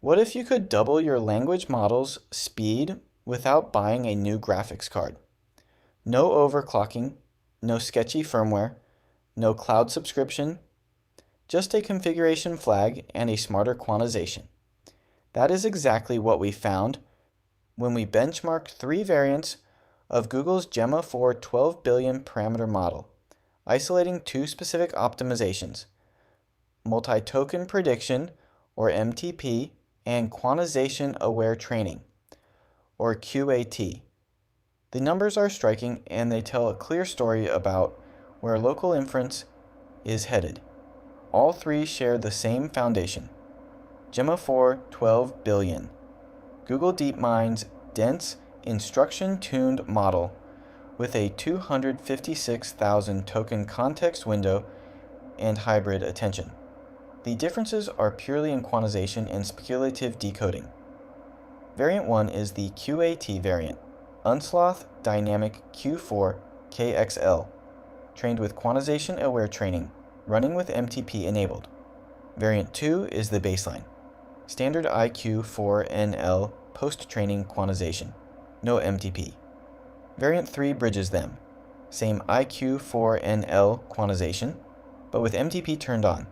What if you could double your language model's speed without buying a new graphics card? No overclocking, no sketchy firmware, no cloud subscription, just a configuration flag and a smarter quantization. That is exactly what we found when we benchmarked 3 variants of Google's Gemma 4 12 billion parameter model, isolating 2 specific optimizations: multi-token prediction, or MTP, and Quantization-Aware Training, or QAT. The numbers are striking and they tell a clear story about where local inference is headed. All 3 share the same foundation: Gemma 4 12 billion, Google DeepMind's dense, instruction-tuned model with a 256,000 token context window and hybrid attention. The differences are purely in quantization and speculative decoding. Variant 1 is the QAT variant, Unsloth Dynamic Q4 KXL, trained with Quantization-Aware Training, running with MTP enabled. Variant 2 is the baseline, Standard IQ4NL post-training quantization, no MTP. Variant 3 bridges them, same IQ4NL quantization, but with MTP turned on.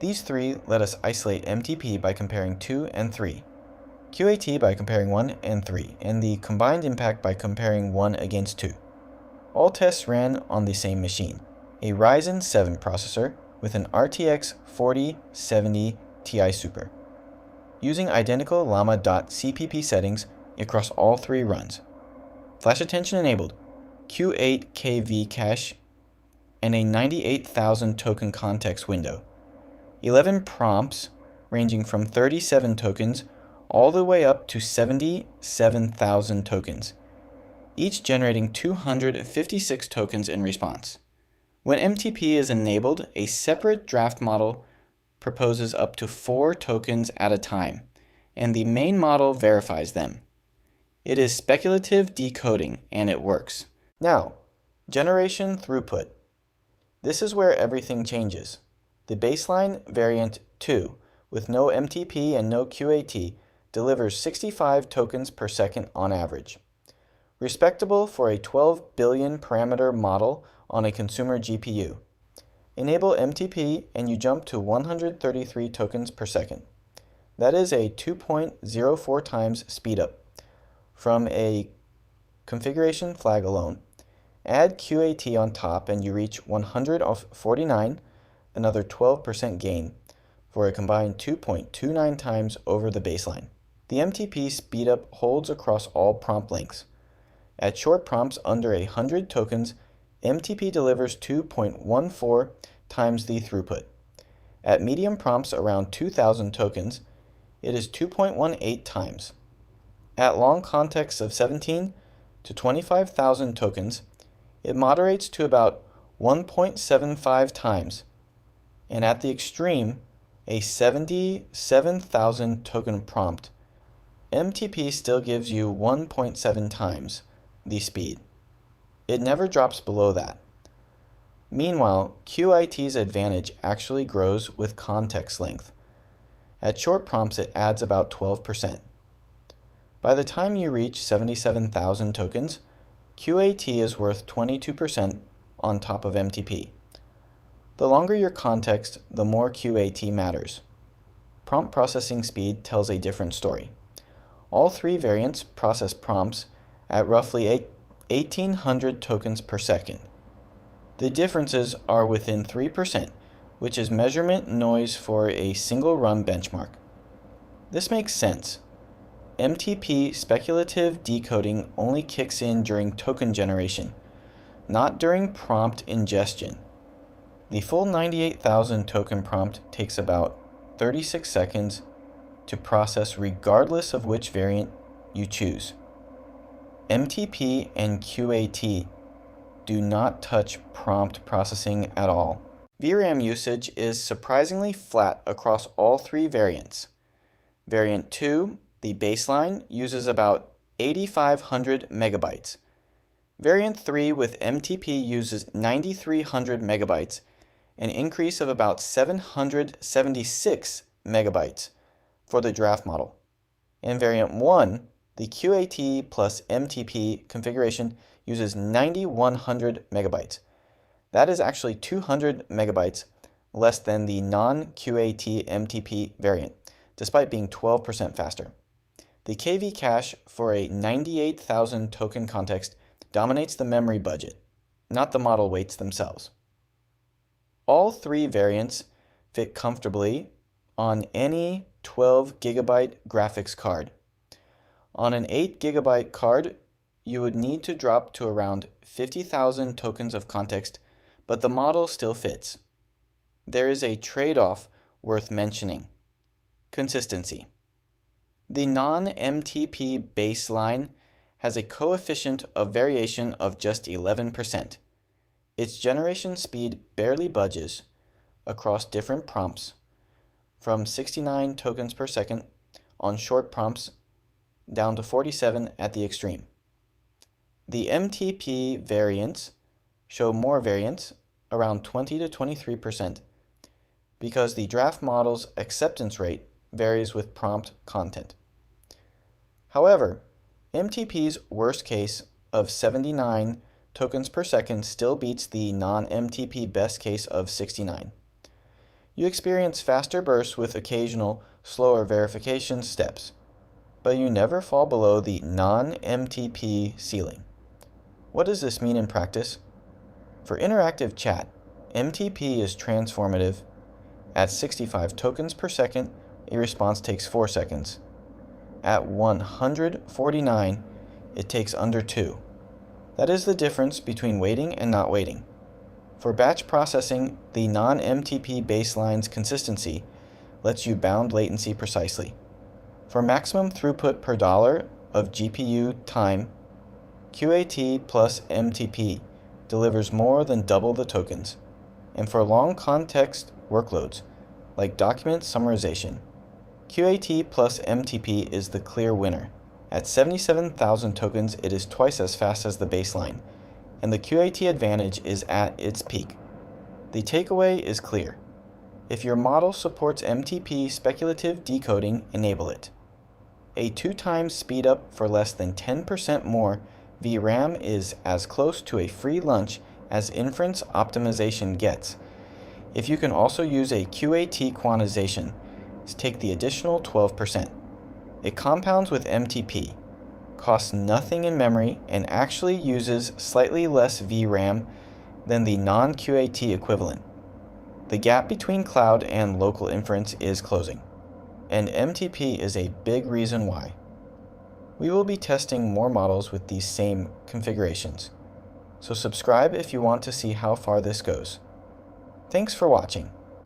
These 3 let us isolate MTP by comparing 2 and 3, QAT by comparing 1 and 3, and the combined impact by comparing 1 against 2. All tests ran on the same machine, a Ryzen 7 processor with an RTX 4070 Ti Super, using identical llama.cpp settings across all 3 runs. Flash attention enabled, Q8 KV cache, and a 98,000 token context window. 11 prompts ranging from 37 tokens all the way up to 77,000 tokens, each generating 256 tokens in response. When MTP is enabled, a separate draft model proposes up to 4 tokens at a time, and the main model verifies them. It is speculative decoding, and it works. Now, generation throughput. This is where everything changes. The baseline variant 2, with no MTP and no QAT, delivers 65 tokens per second on average. Respectable for a 12 billion parameter model on a consumer GPU. Enable MTP and you jump to 133 tokens per second. That is a 2.04 times speedup from a configuration flag alone. Add QAT on top and you reach 149, another 12% gain, for a combined 2.29 times over the baseline. The MTP speedup holds across all prompt lengths. At short prompts under 100 tokens, MTP delivers 2.14 times the throughput. At medium prompts around 2,000 tokens, it is 2.18 times. At long contexts of 17 to 25,000 tokens, it moderates to about 1.75 times, and at the extreme, a 77,000 token prompt, MTP still gives you 1.7 times the speed. It never drops below that. Meanwhile, QIT's advantage actually grows with context length. At short prompts, it adds about 12%. By the time you reach 77,000 tokens, QAT is worth 22% on top of MTP. The longer your context, the more QAT matters. Prompt processing speed tells a different story. All 3 variants process prompts at roughly 1,800 tokens per second. The differences are within 3%, which is measurement noise for a single run benchmark. This makes sense. MTP speculative decoding only kicks in during token generation, not during prompt ingestion. The full 98,000 token prompt takes about 36 seconds to process regardless of which variant you choose. MTP and QAT do not touch prompt processing at all. VRAM usage is surprisingly flat across all 3 variants. Variant 2, the baseline, uses about 8,500 megabytes. Variant 3 with MTP uses 9,300 megabytes, an increase of about 776 megabytes for the draft model. In variant 1, the QAT plus MTP configuration uses 9100 megabytes. That is actually 200 megabytes less than the non-QAT MTP variant, despite being 12% faster. The KV cache for a 98,000 token context dominates the memory budget, not the model weights themselves. All three variants fit comfortably on any 12 gigabyte graphics card. On an 8 gigabyte card, you would need to drop to around 50,000 tokens of context, but the model still fits. There is a trade-off worth mentioning: consistency. The non-MTP baseline has a coefficient of variation of just 11%. Its generation speed barely budges across different prompts, from 69 tokens per second on short prompts down to 47 at the extreme. The MTP variants show more variance, around 20 to 23%, because the draft model's acceptance rate varies with prompt content. However, MTP's worst case of 79 tokens per second still beats the non-MTP best case of 69. You experience faster bursts with occasional, slower verification steps, but you never fall below the non-MTP ceiling. What does this mean in practice? For interactive chat, MTP is transformative. At 65 tokens per second, a response takes 4 seconds. At 149, it takes under 2. That is the difference between waiting and not waiting. For batch processing, the non-MTP baseline's consistency lets you bound latency precisely. For maximum throughput per dollar of GPU time, QAT plus MTP delivers more than double the tokens. And for long context workloads, like document summarization, QAT plus MTP is the clear winner. At 77,000 tokens, it is twice as fast as the baseline, and the QAT advantage is at its peak. The takeaway is clear. If your model supports MTP speculative decoding, enable it. A 2 times speedup for less than 10% more VRAM is as close to a free lunch as inference optimization gets. If you can also use a QAT quantization, take the additional 12%. It compounds with MTP, costs nothing in memory, and actually uses slightly less VRAM than the non-QAT equivalent. The gap between cloud and local inference is closing, and MTP is a big reason why. We will be testing more models with these same configurations, so subscribe if you want to see how far this goes. Thanks for watching.